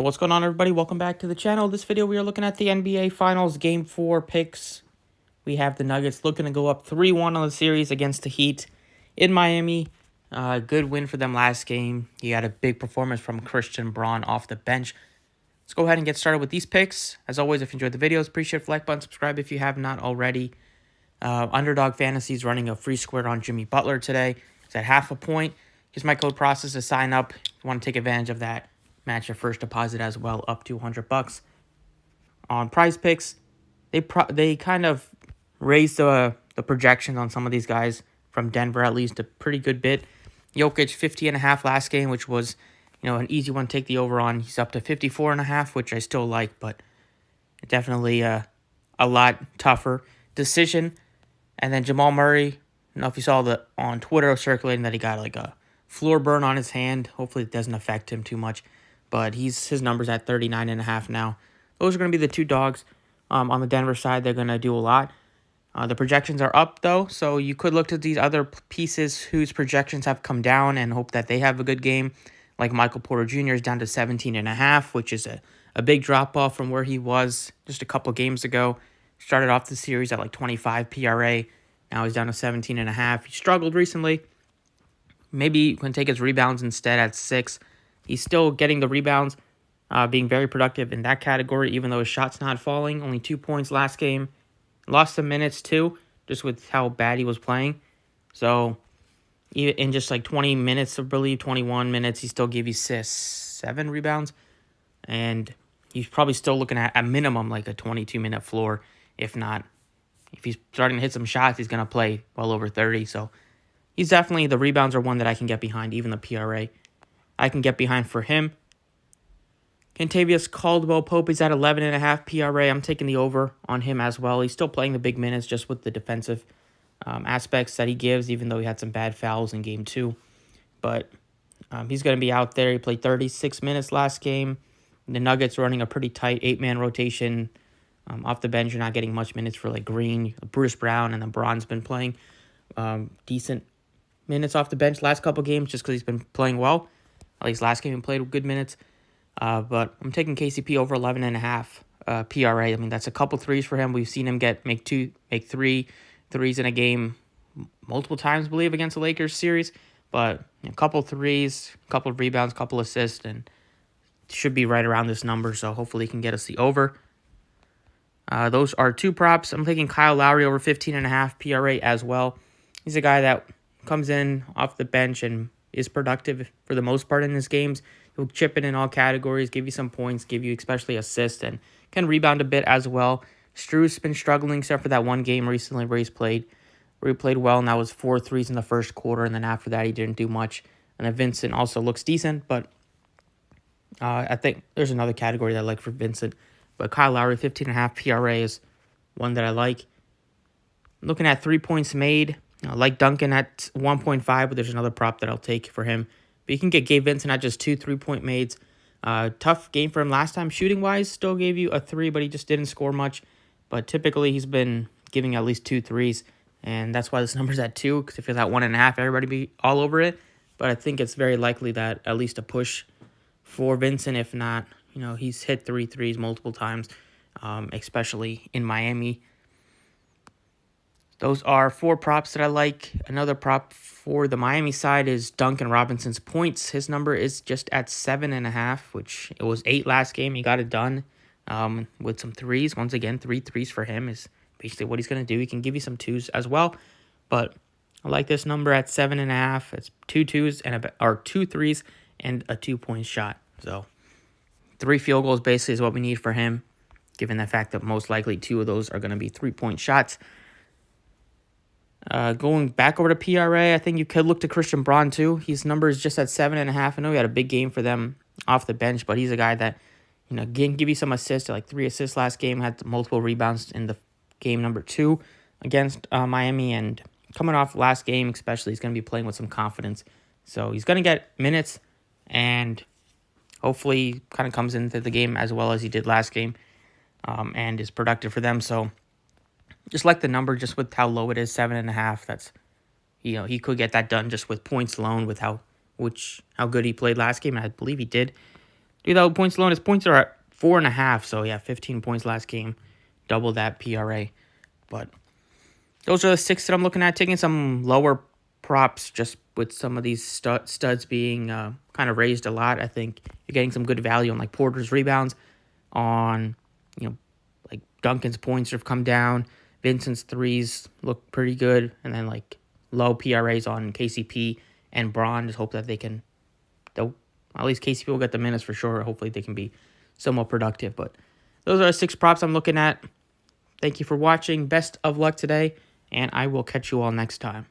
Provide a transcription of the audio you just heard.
What's going on, everybody? Welcome back to the channel. This video, we are looking at the NBA Finals Game 4 picks. We have the Nuggets looking to go up 3-1 on the series against the Heat in Miami. Good win for them last game. He had a big performance from Christian Braun off the bench. Let's go ahead and get started with these picks. As always, if you enjoyed the videos, appreciate the like button, subscribe if you have not already. Underdog Fantasy is running a free square on Jimmy Butler today. It's at half a point. Use my code process to sign up if you want to take advantage of that. Match your first deposit as well, up to $100. On Prizepicks, they kind of raised the projections on some of these guys from Denver at least a pretty good bit. Jokic 50.5 last game, which was an easy one to take the over on. He's up to 54.5, which I still like, but definitely a lot tougher decision. And then Jamal Murray, I don't know if you saw on Twitter circulating that he got like a floor burn on his hand. Hopefully it doesn't affect him too much. But his number's at 39.5 now. Those are going to be the two dogs. On the Denver side, they're going to do a lot. The projections are up, though, so you could look to these other pieces whose projections have come down and hope that they have a good game. Like Michael Porter Jr. is down to 17.5, which is a big drop-off from where he was just a couple games ago. Started off the series at like 25 PRA. Now he's down to 17.5. He struggled recently. Maybe you can take his rebounds instead at 6. He's still getting the rebounds, being very productive in that category, even though his shot's not falling. Only 2 points last game. Lost some minutes, too, just with how bad he was playing. So, in just like 20 minutes, I believe, 21 minutes, he still gave you 7 rebounds. And he's probably still looking at a minimum like a 22-minute floor, if not. If he's starting to hit some shots, he's going to play well over 30. So, he's definitely, the rebounds are one that I can get behind, even the PRA. I can get behind for him. Kentavious Caldwell-Pope is at 11.5 PRA. I'm taking the over on him as well. He's still playing the big minutes just with the defensive aspects that he gives, even though he had some bad fouls in Game 2. But he's going to be out there. He played 36 minutes last game. The Nuggets running a pretty tight 8-man rotation. Off the bench, you're not getting much minutes for like Green, Bruce Brown, and then Braun's been playing decent minutes off the bench last couple games just because he's been playing well. At least last game he played good minutes. But I'm taking KCP over 11.5 PRA. I mean, that's a couple threes for him. We've seen him make 3 threes in a game multiple times, I believe, against the Lakers series. But a couple threes, a couple of rebounds, a couple assists, and should be right around this number. So hopefully he can get us the over. Those are two props. I'm taking Kyle Lowry over 15.5 PRA as well. He's a guy that comes in off the bench and is productive for the most part in his games. He'll chip in all categories, give you some points, give you especially assists, and can rebound a bit as well. Stru's been struggling except for that one game recently where he played well, and that was 4 threes in the first quarter, and then after that he didn't do much. And then Vincent also looks decent, but I think there's another category that I like for Vincent. But Kyle Lowry, 15.5 PRA is one that I like. Looking at 3 points made, I like Duncan at 1.5, but there's another prop that I'll take for him. But you can get Gabe Vincent at just 2 3-point mades. Tough game for him last time shooting-wise. Still gave you a 3, but he just didn't score much. But typically he's been giving at least 2 threes. And that's why this number's at 2, because if it's at 1.5, everybody be all over it. But I think it's very likely that at least a push for Vincent. If not, he's hit 3 threes multiple times, especially in Miami. Those are 4 props that I like. Another prop for the Miami side is Duncan Robinson's points. His number is just at 7.5, which it was 8 last game. He got it done with some threes. Once again, 3 threes for him is basically what he's going to do. He can give you some 2s as well, but I like this number at 7.5. It's 2 2 threes and a 2-point shot. So 3 field goals basically is what we need for him, given the fact that most likely 2 of those are going to be 3-point shots. Going back over to PRA, I think you could look to Christian Braun too. His number is just at 7.5. I know he had a big game for them off the bench, but he's a guy that can give you some assists. Like 3 assists last game, had multiple rebounds in the game number 2 against Miami, and coming off last game especially, he's going to be playing with some confidence. So he's going to get minutes, and hopefully kind of comes into the game as well as he did last game, and is productive for them. So just like the number, just with how low it is, 7.5. That's, he could get that done just with points alone, with how good he played last game, and I believe he did. 3,000 points alone. His points are at 4.5. So yeah, 15 points last game, double that PRA. But those are the 6 that I'm looking at. Taking some lower props just with some of these studs being kind of raised a lot. I think you're getting some good value on like Porter's rebounds, on like Duncan's points have come down. Vincent's threes look pretty good, and then like low PRAs on KCP and Braun. Just hope that they can, though at least KCP will get the minutes for sure. Hopefully they can be somewhat productive. But those are the 6 props I'm looking at. Thank you for watching. Best of luck today, and I will catch you all next time.